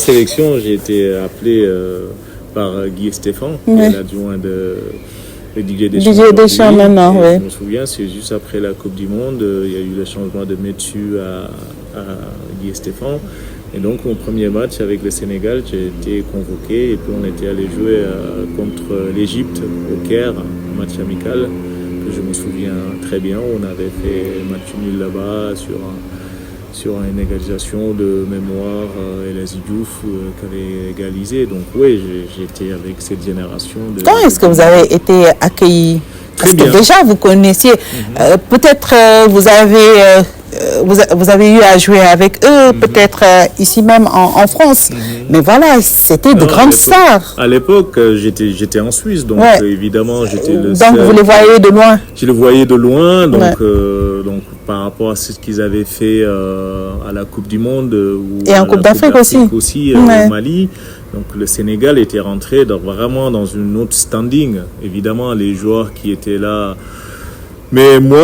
sélection, j'ai été appelé par Guy Stéphane, qui est l'adjoint de Didier Deschamps. Didier Deschamps maintenant, oui. Je me souviens, c'est juste après la Coupe du Monde, il y a eu le changement de Metsu à Guy Stéphane. Et donc, mon premier match avec le Sénégal, j'ai été convoqué et puis on était allé jouer contre l'Égypte au Caire, un match amical que je me souviens très bien. On avait fait match nul là-bas sur une égalisation de mémoire et la Diouf qui avait égalisé. Donc oui, j'étais avec cette génération. Comment est-ce que vous avez été accueilli? Parce que déjà, vous connaissiez, peut-être vous avez eu à jouer avec eux, peut-être ici même en France. Mais voilà, c'était de grandes stars. À l'époque, j'étais en Suisse, donc évidemment, j'étais le seul. Donc vous les voyez de loin? Je les voyais de loin, donc par rapport à ce qu'ils avaient fait à la Coupe du Monde et en Coupe d'Afrique aussi au Mali. Donc le Sénégal était rentré vraiment dans une autre standing. Évidemment, les joueurs qui étaient là. Mais moi,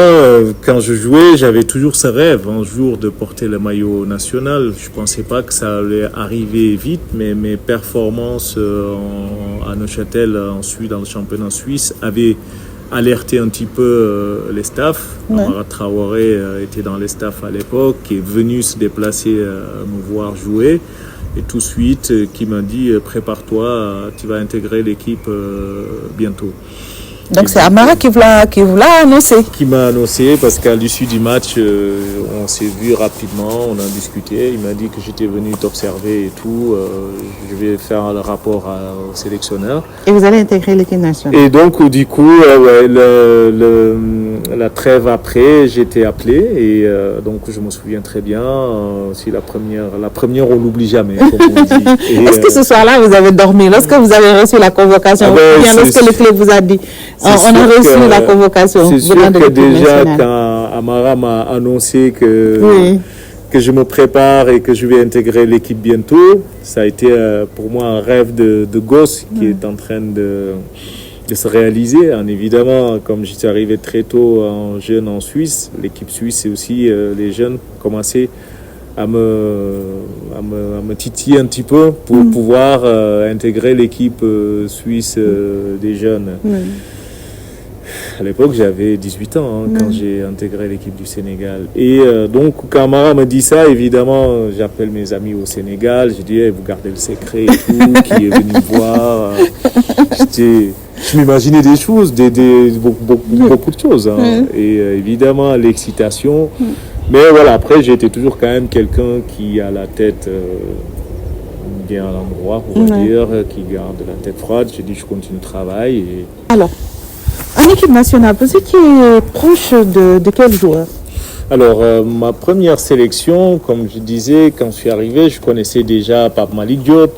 quand je jouais, j'avais toujours ce rêve, un jour, de porter le maillot national. Je pensais pas que ça allait arriver vite, mais mes performances à Neuchâtel, ensuite dans le championnat suisse, avaient alerté un petit peu les staffs. Amara Traoré était dans les staffs à l'époque, qui est venu se déplacer me voir jouer. Et tout de suite, qui m'a dit « Prépare-toi, tu vas intégrer l'équipe bientôt ». Donc c'est Amara qui vous l'a annoncé? Qui m'a annoncé, parce qu'à l'issue du match, on s'est vu rapidement, on a discuté. Il m'a dit que j'étais venu t'observer et tout. Je vais faire le rapport au sélectionneur. Et vous allez intégrer l'équipe nationale? Et donc du coup, la trêve après, j'ai été appelé. Et donc je me souviens très bien. C'est la première on n'oublie jamais, comme on dit. Est-ce que ce soir-là, vous avez dormi lorsque vous avez reçu la convocation? Ou bien lorsque le club vous a dit? On a reçu la convocation. C'est sûr que déjà, quand Amara m'a annoncé que je me prépare et que je vais intégrer l'équipe bientôt, ça a été pour moi un rêve de gosse qui est en train de se réaliser. Évidemment, comme j'étais arrivé très tôt en jeune en Suisse, l'équipe suisse et aussi les jeunes commençaient à me titiller un petit peu pour pouvoir intégrer l'équipe suisse des jeunes. À l'époque, j'avais 18 ans quand j'ai intégré l'équipe du Sénégal. Et donc, quand Amara me dit ça, évidemment, j'appelle mes amis au Sénégal. Je dis, vous gardez le secret et tout, qui est venu me voir. Je m'imaginais des choses, beaucoup de choses. Et évidemment, l'excitation. Mais voilà, après, j'ai été toujours quand même quelqu'un qui a la tête bien à l'endroit, on va dire, qui garde la tête froide. J'ai dit, je continue le travail. Et... Alors, en équipe nationale, vous étiez proche de quel joueur? Alors, ma première sélection, comme je disais, quand je suis arrivé, je connaissais déjà Pape Malick Diop,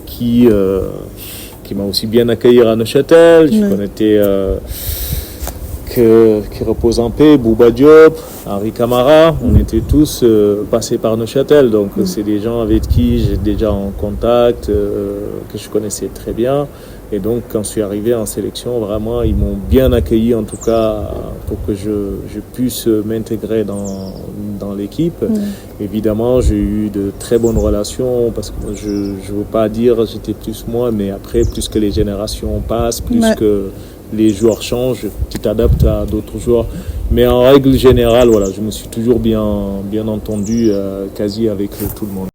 qui m'a aussi bien accueilli à Neuchâtel. Je connaissais qui repose en paix, Bouba Diop, Henri Camara. On était tous passés par Neuchâtel, donc c'est des gens avec qui j'ai déjà en contact, que je connaissais très bien. Et donc, quand je suis arrivé en sélection, vraiment, ils m'ont bien accueilli, en tout cas, pour que je puisse m'intégrer dans l'équipe. Évidemment, j'ai eu de très bonnes relations, parce que je ne veux pas dire j'étais plus moi, mais après, plus que les générations passent, plus que les joueurs changent, tu t'adaptes à d'autres joueurs. Mais en règle générale, voilà, je me suis toujours bien entendu quasi avec tout le monde.